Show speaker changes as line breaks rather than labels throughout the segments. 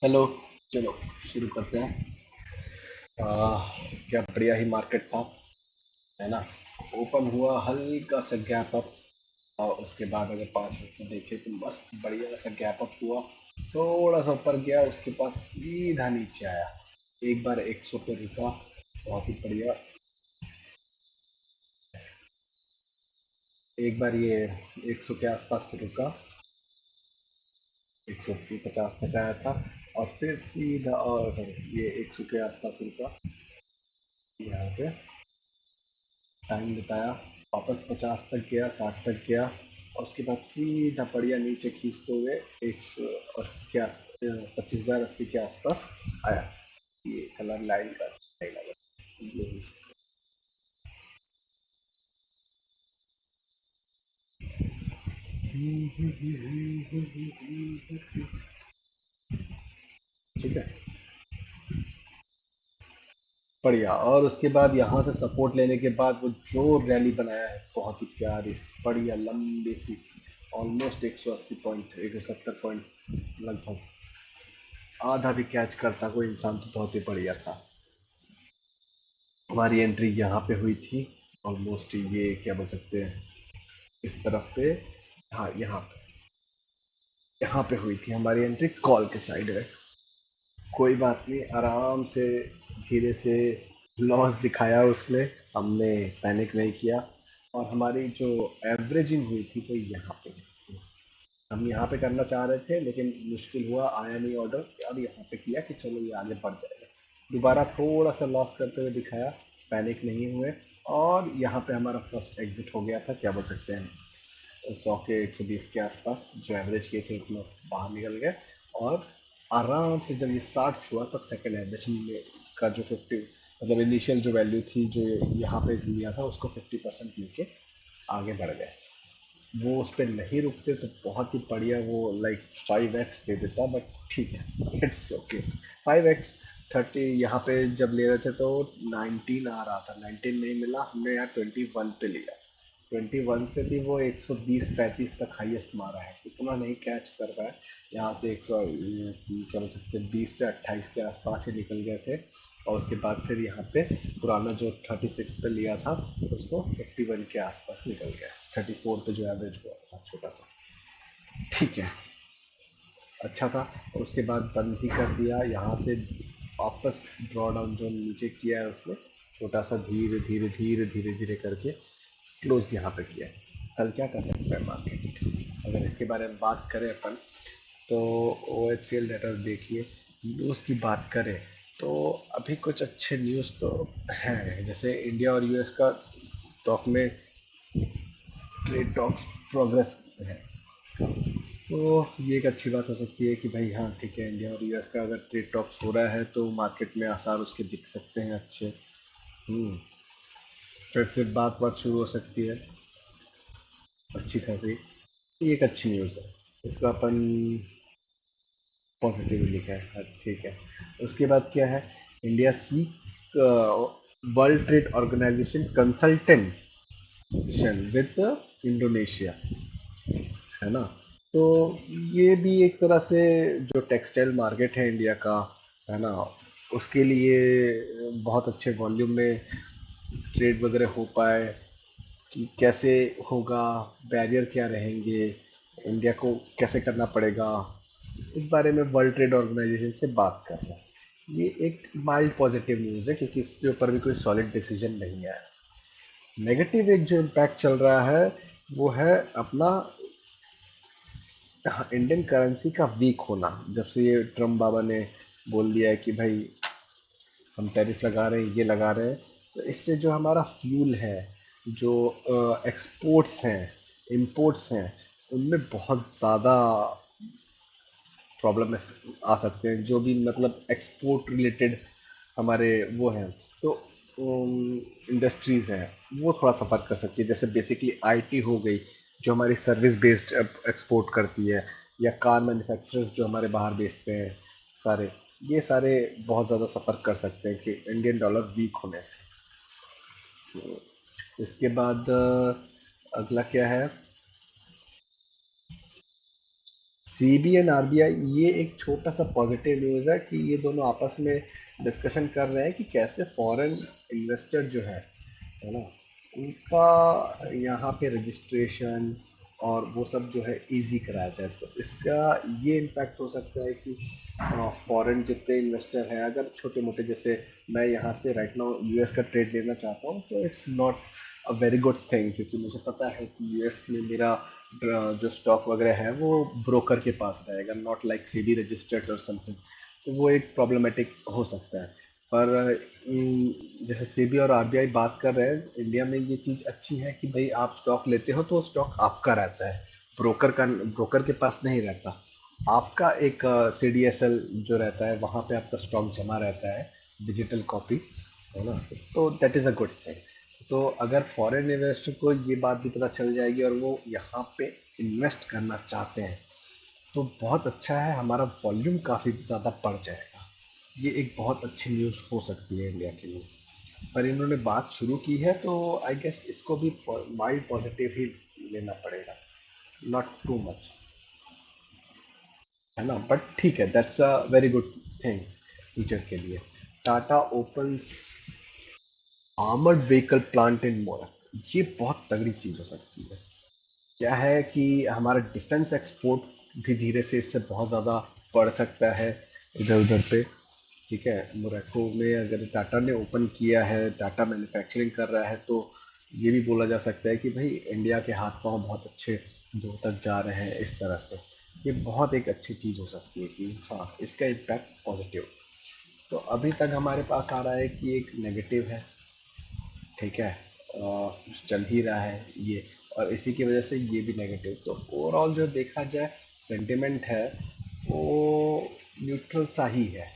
Hello. चलो शुरू करते हैं। क्या बढ़िया ही मार्केट था, है ना। ओपन हुआ हल्का सा गैप अप, और उसके बाद अगर 5 मिनट में देखें तो मस्त बढ़िया सा गैप अप हुआ। थोड़ा सा ऊपर गया, उसके पास सीधा नीचे आया। एक बार 100 पे रुका, बहुत ही बढ़िया। एक बार ये 100 के आसपास रुका, 150 तक आया था। और फिर सीधा, और सॉरी, ये 100 के आसपास रुका यहाँ पे, टाइम बताया। वापस 50 तक गया, 60 तक गया, और उसके बाद सीधा बढ़िया नीचे खींचते हुए 180 के आस 25,080 के आसपास आया। ये कलर लाइन का अच्छा नहीं लगा, ठीक है। बढ़िया। और उसके बाद यहाँ से सपोर्ट लेने के बाद वो जो रैली बनाया है, बहुत ही प्यारी सी बढ़िया लंबी सी, ऑलमोस्ट 180 पॉइंट, 170 पॉइंट लगभग। आधा भी कैच करता कोई इंसान तो बहुत ही बढ़िया था। हमारी एंट्री यहाँ पे हुई थी, ऑलमोस्ट ये क्या बोल सकते हैं, इस तरफ पे। हाँ, यहाँ पे हुई थी हमारी एंट्री, कॉल के साइड में। कोई बात नहीं, आराम से धीरे से लॉस दिखाया उसने, हमने पैनिक नहीं किया। और हमारी जो एवरेजिंग हुई थी वो यहाँ पे हुई थी। हम यहाँ पे करना चाह रहे थे, लेकिन मुश्किल हुआ, आया नहीं ऑर्डर। और यहाँ पे किया कि चलो ये आगे बढ़ जाएगा। दोबारा थोड़ा सा लॉस करते हुए दिखाया, पैनिक नहीं हुए। और यहाँ पे हमारा फर्स्ट एग्जिट हो गया था, क्या बोल सकते हैं, 100 के 120 के आसपास जो एवरेज किए थे उतना बाहर निकल गए। और आराम से जब ये 60 छुआ तब सेकेंड एवरेज में का जो 50, मतलब इनिशियल जो वैल्यू थी जो यहाँ पे लिया था उसको 50% लेके आगे बढ़ गए। वो उस पर नहीं रुकते तो बहुत ही बढ़िया, वो लाइक 5x दे देता, बट ठीक है, इट्स ओके। 5x 30 यहाँ पे जब ले रहे थे तो 19 आ रहा था, 19 नहीं मिला, हमने यहाँ 21 पे लिया। 21 से भी वो 120-35 तक हाईएस्ट मारा है, इतना नहीं कैच कर पाया। यहाँ से 100 क्या बोल सकते हैं, 20 से 28 के आसपास ही निकल गए थे। और उसके बाद फिर यहाँ पे पुराना जो 36 पे लिया था उसको 51 के आसपास निकल गया, 34 पे जो एवरेज हुआ था छोटा सा। ठीक है, अच्छा था। और उसके बाद बंद ही कर दिया यहाँ से, वापस ड्रॉ डाउन जो नीचे किया है उसने, छोटा सा धीरे धीरे धीरे धीरे धीरे करके क्लोज यहाँ पे किया है। कल क्या कर सकते हैं मार्केट, अगर इसके बारे में बात करें अपन, तो O H C L data देखिए। न्यूज़ की बात करें तो अभी कुछ अच्छे न्यूज़ तो हैं, जैसे इंडिया और यूएस का टॉक में, ट्रेड टॉक्स प्रोग्रेस है। तो ये एक अच्छी बात हो सकती है कि भाई हाँ ठीक है, इंडिया और यूएस का अगर ट्रेड टॉक्स हो रहा है तो मार्केट में आसार उसके दिख सकते हैं अच्छे। हम्म, फिर से बात बात शुरू हो सकती है अच्छी खासी। ये एक अच्छी न्यूज़ है, इसको अपन पॉजिटिव लिखा है, हाँ, ठीक है। उसके बाद क्या है, India see world trade organization consultant with Indonesia, है ना। तो ये भी एक तरह से जो टेक्सटाइल मार्केट है इंडिया का, है ना, उसके लिए बहुत अच्छे वॉल्यूम में ट्रेड वगैरह हो पाए, कि कैसे होगा, बैरियर क्या रहेंगे, इंडिया को कैसे करना पड़ेगा, इस बारे में वर्ल्ड ट्रेड ऑर्गेनाइजेशन से बात कर रहे हैं। ये एक माइल्ड पॉजिटिव न्यूज़ है, क्योंकि इसके ऊपर भी कोई सॉलिड डिसीजन नहीं आया। नेगेटिव एक जो इम्पैक्ट चल रहा है वो है अपना इंडियन करेंसी का वीक होना। जब से ये ट्रम्प बाबा ने बोल दिया है कि भाई हम टैरिफ लगा रहे हैं, ये लगा रहे हैं, तो इससे जो हमारा फ्यूल है, जो एक्सपोर्ट्स हैं, इंपोर्ट्स हैं, उनमें बहुत ज़्यादा प्रॉब्लम आ सकते हैं। जो भी मतलब एक्सपोर्ट रिलेटेड हमारे वो हैं, तो इंडस्ट्रीज़ हैं वो थोड़ा सफ़र कर सकती है। जैसे बेसिकली आईटी हो गई, जो हमारी सर्विस बेस्ड एक्सपोर्ट करती है, या कार मैन्युफैक्चरर्स जो हमारे बाहर बेचते हैं सारे, ये सारे बहुत ज़्यादा सफ़र कर सकते हैं कि इंडियन डॉलर वीक होने से। इसके बाद अगला क्या है, सीबी एंड आरबीआई, ये एक छोटा सा पॉजिटिव न्यूज़ है कि ये दोनों आपस में डिस्कशन कर रहे हैं कि कैसे फॉरेन इन्वेस्टर जो है ना, उनका यहाँ पे रजिस्ट्रेशन और वो सब जो है इजी कराया जाए। तो इसका ये इम्पैक्ट हो सकता है कि फॉरेन जितने इन्वेस्टर हैं, अगर छोटे मोटे, जैसे मैं यहाँ से राइट नाउ यूएस का ट्रेड लेना चाहता हूँ, तो it's not a very good thing, क्योंकि मुझे पता है कि यूएस में मेरा जो स्टॉक वगैरह है वो ब्रोकर के पास रहेगा, नॉट लाइक सीबी रजिस्टर्ड और समथिंग। तो वो एक प्रॉब्लमेटिक हो सकता है। पर जैसे सेबी और आरबीआई बात कर रहे हैं, इंडिया में ये चीज़ अच्छी है कि भाई आप स्टॉक लेते हो तो स्टॉक आपका रहता है, ब्रोकर के पास नहीं रहता। आपका एक सीडीएसएल जो रहता है, वहाँ पे आपका स्टॉक जमा रहता है, डिजिटल कॉपी, है ना। तो that is a good thing. तो अगर फॉरेन इन्वेस्टर को ये बात भी पता चल जाएगी और वो यहाँ पे इन्वेस्ट करना चाहते हैं, तो बहुत अच्छा है, हमारा वॉल्यूम काफ़ी ज़्यादा बढ़ जाएगा। ये एक बहुत अच्छी न्यूज़ हो सकती है इंडिया के लिए। पर इन्होंने बात शुरू की है तो आई गेस इसको भी माइल्ड पॉजिटिव ही लेना पड़ेगा, नॉट टू मच, है ना। बट ठीक है, that's a very good thing future के लिए। Tata opens armoured vehicle plant in Morocco, ये बहुत तगड़ी चीज़ हो सकती है। क्या है कि हमारा डिफेंस एक्सपोर्ट भी धीरे से इससे बहुत ज़्यादा बढ़ सकता है इधर उधर पे। ठीक है, मोरक्को में अगर टाटा ने ओपन किया है, टाटा मैन्युफैक्चरिंग कर रहा है, तो ये भी बोला जा सकता है कि भाई इंडिया के हाथ पांव बहुत अच्छे दूर तक जा रहे हैं इस तरह से। ये बहुत एक अच्छी चीज़ हो सकती है कि हाँ, इसका इम्पैक्ट पॉजिटिव। तो अभी तक हमारे पास आ रहा है कि एक नेगेटिव है, ठीक है, चल ही रहा है ये, और इसी की वजह से ये भी नेगेटिव। तो ओवरऑल जो देखा जाए, सेंटिमेंट है वो न्यूट्रल सा ही है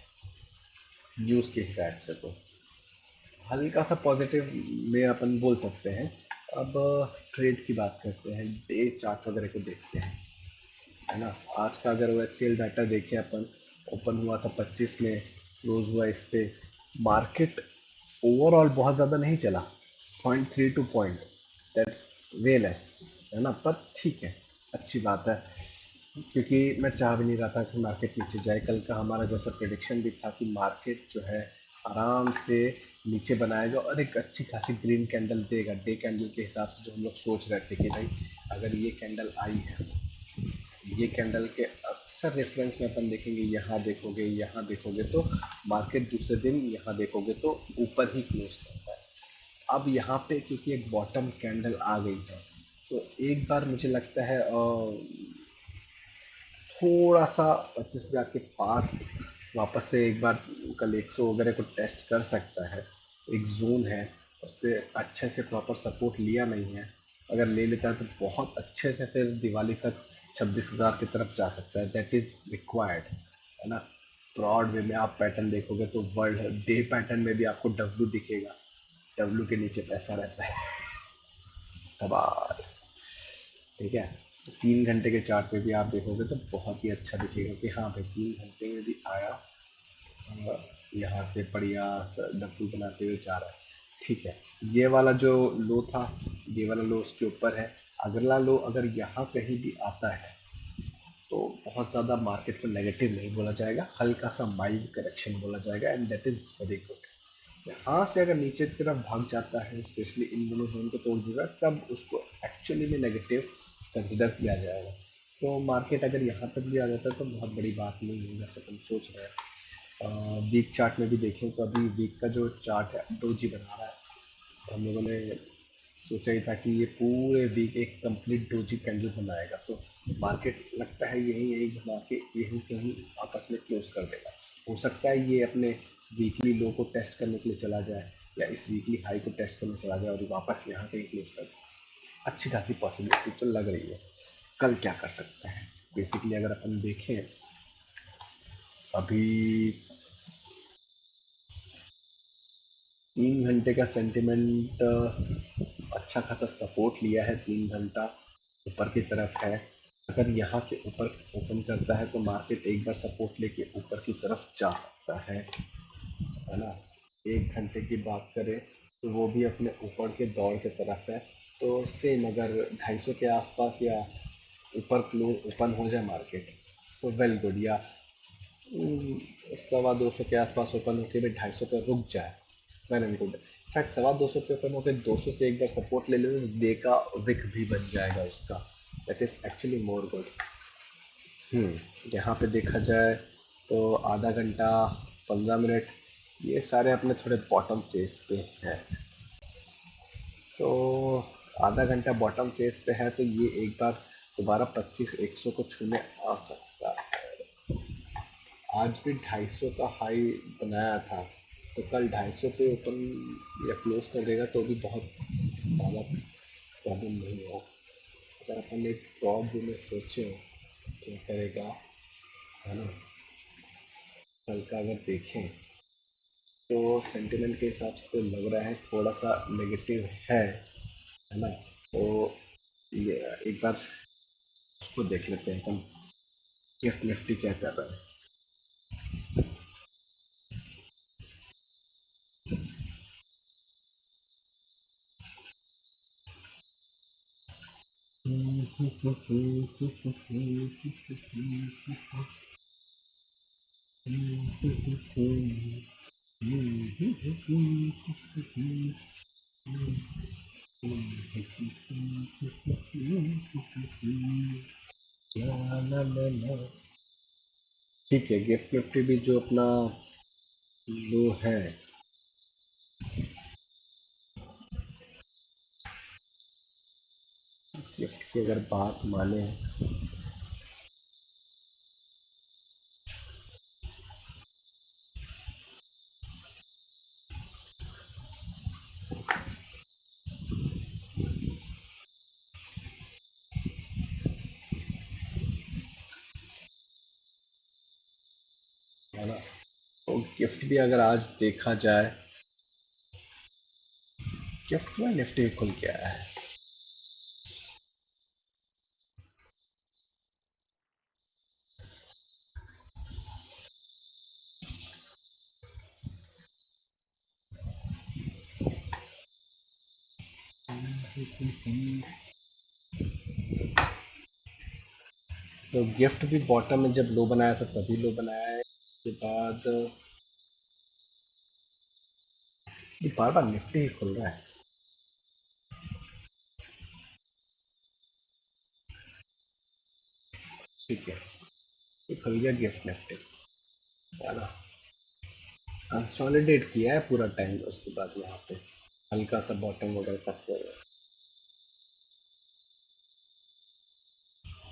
न्यूज़ के हिसाब से। तो हल्का सा पॉजिटिव में अपन बोल सकते हैं। अब ट्रेड की बात करते हैं, डे चार्ट वगैरह को देखते हैं, है ना। आज का अगर वो एक्सेल डाटा देखें अपन, ओपन हुआ था 25 में, क्लोज हुआ इस पे। मार्केट ओवरऑल बहुत ज़्यादा नहीं चला, 0.32 पॉइंट, दैट्स वे लेस, है ना। पर ठीक है, अच्छी बात है, क्योंकि मैं चाह भी नहीं रहा था कि मार्केट नीचे जाए। कल का हमारा जैसा प्रेडिक्शन भी था कि मार्केट जो है आराम से नीचे बनाएगा और एक अच्छी खासी ग्रीन कैंडल देगा, डे कैंडल के हिसाब से जो हम लोग सोच रहे थे कि भाई अगर ये कैंडल आई है, ये कैंडल के अक्सर रेफरेंस में अपन देखेंगे, यहाँ देखोगे तो मार्केट दूसरे दिन यहाँ देखोगे तो ऊपर ही क्लोज करता है। अब यहाँ पे क्योंकि एक बॉटम कैंडल आ गई है, तो एक बार मुझे लगता है थोड़ा सा 25,000 के पास वापस से एक बार कल 100 वगैरह को टेस्ट कर सकता है। एक जोन है, उससे अच्छे से प्रॉपर सपोर्ट लिया नहीं है। अगर ले लेता है तो बहुत अच्छे से फिर दिवाली तक 26,000 की तरफ जा सकता है, दैट इज़ रिक्वायर्ड, है ना। ब्रॉड वे में आप पैटर्न देखोगे तो वर्ल्ड डे पैटर्न में भी आपको डब्लू दिखेगा, डब्लू के नीचे पैसा रहता है, तबाह, ठीक है। तो 3 घंटे के चार्ट पे भी आप देखोगे तो बहुत ही अच्छा दिखेगा कि हाँ भाई 3 घंटे में भी आया, यहाँ से बढ़िया डब्बू बनाते हुए जा रहा है, ठीक है। ये वाला जो लो था, ये वाला लो उसके ऊपर है। अगला लो अगर यहाँ कहीं भी आता है तो बहुत ज़्यादा मार्केट को नेगेटिव नहीं बोला जाएगा, हल्का सा माइल्ड करेक्शन बोला जाएगा, and that is very good. यहाँ से अगर नीचे की तरफ भाग जाता है, स्पेशली इन दोनों जोन को तोड़ देगा, तब उसको एक्चुअली में नेगेटिव कंसिडर किया जाएगा। तो मार्केट अगर यहाँ तक भी आ जाता है तो बहुत बड़ी बात नहीं है जैसे हम सोच रहे हैं। वीक चार्ट में भी देखें तो अभी वीक का जो चार्ट है डोजी बना रहा है, तो हम लोगों ने सोचा ही था कि ये पूरे वीक एक कंप्लीट डोजी कैंडल बनाएगा, तो मार्केट लगता है यही यही बना के यही कहीं आपस में क्लोज कर देगा। हो सकता है ये अपने वीकली लो को टेस्ट करने के लिए चला जाए, या इस वीकली हाई को टेस्ट करने चला जाए और वापस यहाँ कहीं क्लोज कर दे। अच्छी खासी पॉसिबिलिटी तो लग रही है। कल क्या कर सकते हैं, बेसिकली अगर अपन देखें अभी 3 घंटे का सेंटिमेंट अच्छा खासा सपोर्ट लिया है, 3 घंटा ऊपर की तरफ है। अगर यहाँ के ऊपर ओपन करता है तो मार्केट एक बार सपोर्ट लेके ऊपर की तरफ जा सकता है ना। 1 घंटे की बात करें तो वो भी अपने ऊपर के दौर की तरफ है। तो सेम अगर 250 के आसपास या ऊपर क्लोज ओपन हो जाए मार्केट, सो वेल गुड, या 225 के आसपास ओपन होके भी 250 पे रुक जाए, वेल एंड गुड। इनफैक्ट 225 पे ओपन होकर 200 से एक बार सपोर्ट ले ले तो डे का विक भी बन जाएगा उसका, that is actually more good. यहाँ पे देखा जाए तो आधा घंटा, 15 मिनट, ये सारे अपने थोड़े बॉटम फेस पे हैं। तो आधा घंटा बॉटम फेस पे है तो ये एक बार दोबारा 25-100 को छूने आ सकता है। आज भी 250 का हाई बनाया था, तो कल 250 पे ओपन या क्लोज कर देगा तो भी बहुत ज़्यादा प्रॉब्लम नहीं होगा। अगर अपन एक ब्रॉड व्यू में सोचें क्या करेगा, है ना, कल का अगर देखें तो सेंटिमेंट के हिसाब से तो लग रहा है थोड़ा सा नेगेटिव है ना। तो ये एक बार उसको देख लेते हैं अपन, गिफ्ट निफ्टी क्या कर रहा है। ठीक है, गिफ्ट निफ्टी भी जो अपना लो है, गिफ्ट की अगर बात माने, है ना, तो गिफ्ट भी अगर आज देखा जाए, गिफ्ट में निफ्टी खुल के आया है। तो गिफ्ट भी बॉटम में जब लो बनाया था तभी लो बनाया है, उसके बाद ये बार बार निफ्टी ही खुल रहा है। ठीक है, ये खुल गया गिफ्ट निफ्टी, है ना, कंसोलिडेट किया है पूरा टाइम, उसके बाद यहाँ पे हल्का सा बॉटम वगैरह करते हुए,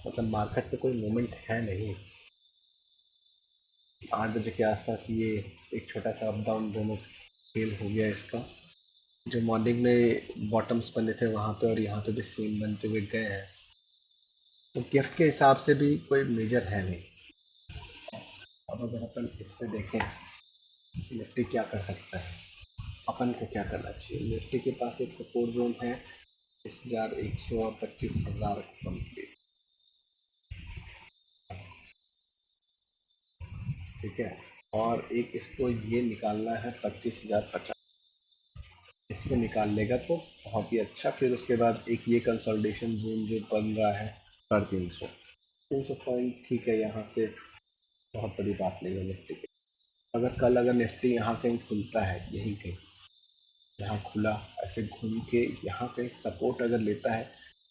मतलब मार्केट पे कोई मूवमेंट है नहीं। 8 बजे के आसपास ये एक छोटा सा अप डाउन दोनों फेल हो गया इसका, जो मॉर्निंग में बॉटम्स बने थे वहाँ पे और यहाँ पे भी सेम बनते हुए गए हैं। तो गिफ्ट के हिसाब से भी कोई मेजर है नहीं। अब अगर अपन इस पे देखें निफ्टी क्या कर सकता है, अपन को क्या करना चाहिए। निफ्टी के पास एक सपोर्ट जोन है 25,100 और 25,000 कंप्लीट, ठीक है, और एक इसको ये निकालना है 25,050, इसको निकाल लेगा तो बहुत ही अच्छा। फिर उसके बाद एक ये कंसोलिडेशन जोन जो बन रहा है 350, 300 पॉइंट, ठीक है, यहाँ से बहुत बड़ी बात नहीं है निफ्टी की। अगर निफ्टी यहाँ कहीं खुलता है, यहीं कहीं यहाँ खुला, ऐसे घूम के यहाँ कहीं सपोर्ट अगर लेता है,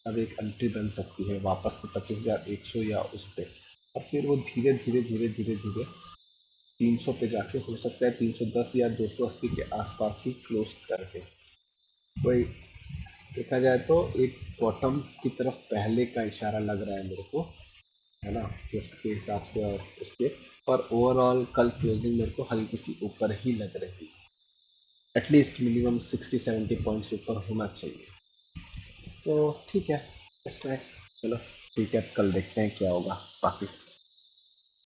तब एक एंट्री बन सकती है वापस से 25,100 या उस पर, और फिर वो धीरे धीरे धीरे धीरे धीरे 300 पे जाके हो सकता है 310 या 280 के आसपास ही क्लोज कर दे। वही देखा जाए तो एक बॉटम की तरफ पहले का इशारा लग रहा है मेरे को, है ना, गिफ्ट के हिसाब से और उसके, और ओवरऑल कल क्लोजिंग मेरे को हल्की सी ऊपर ही लग रही है, एटलीस्ट मिनिमम 60-70 पॉइंट्स ऊपर होना चाहिए। तो ठीक है, दैट्स नाइस, चलो ठीक है, कल देखते हैं क्या होगा बाकी।